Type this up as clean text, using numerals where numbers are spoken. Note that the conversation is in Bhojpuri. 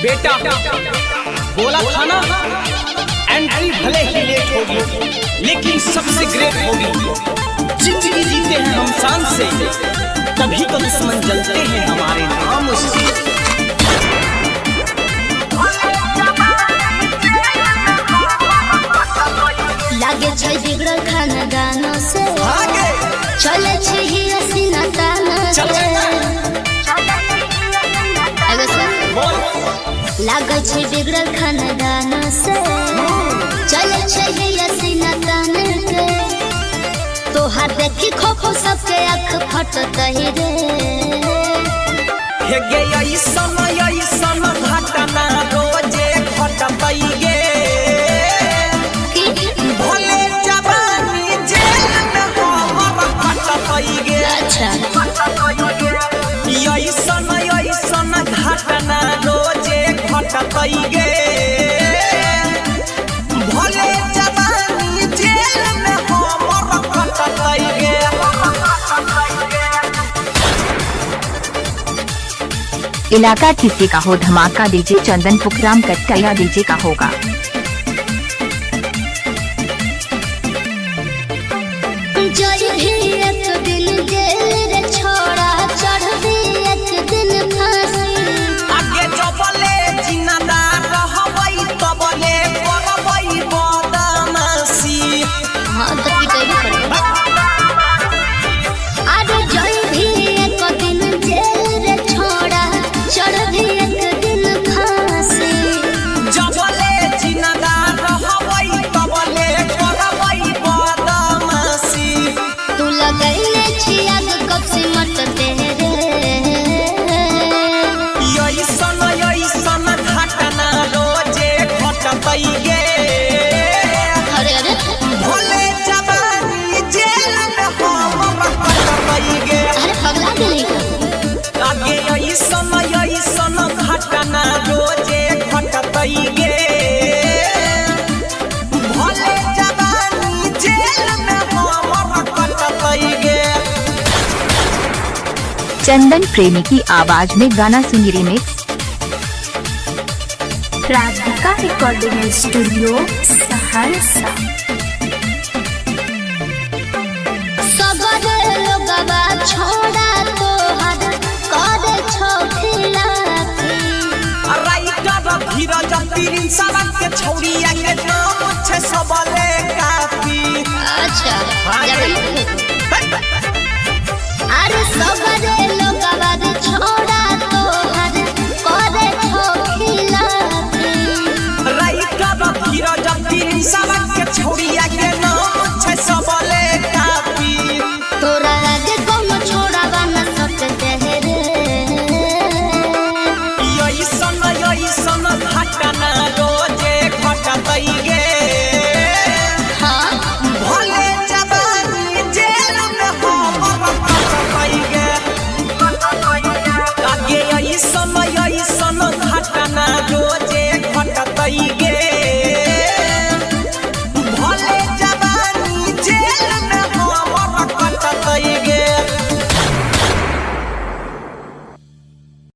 बेटा बोला था ना, एंट्री भले ही लेट होगी लेकिन सबसे ग्रेट होगी। जिंदगी जीते हैं हम शान से, तभी तो दुश्मन जलते हैं हमारे नाम से। लागे छै बिगड़ल खानदानों से, चले छै ही हसीना ताना से। लागे छै बिगड़ल खानदानों से, चले छै ही हसीना ताना के। तोहार देखी खोखो सबके आँख फटत ही रे। हे गे ऐसन ऐसन घटना रोजे घटतै गे, भले जवानी जेल में हमर घटतै गे। अच्छा ऐसन ऐसन घटना रोजे घटतै गे, भले जवानी जेल में हमर घटतै गे। इलाका किसी का हो धमाका डीजे चंदन पुखराम कट्टाया डीजे का होगा। जय भी एक दिन जेल रे छोड़ा, चढ़ भी एक दिन फांसी। आगे जबले जिंदादार रहबै तबले करबै बदमाशी। हाँ तो पिटाई भी करो। अरे जय भी एक दिन जेल रे छोड़ा, चढ़ भी एक दिन फांसी। जबले जिंदादार रहबै तबले करबै बदमाशी। तू लगैले छी आग कब से मटते रे। ऐसन ऐसन घटना रोजे घटतै गे, अरे अरे भले जवानी जेल में हमर घटतै गे। अरे पगला गेली का? आगे ऐसन ऐसन घटना रोजे घटतै गे, भले जवानी जेल में हमर घटतै गे। चंदन प्रेमी की आवाज में गाना सुनी remix. Radhika recording studio Saharsa. सबरे लोगवा छोड़ा तोहर करे छौ खिलाफी। राइटर धीरज प्रिंसवा के छौरिया के नाम छै सबले काफी। अच्छा अरे सबरे लोगवा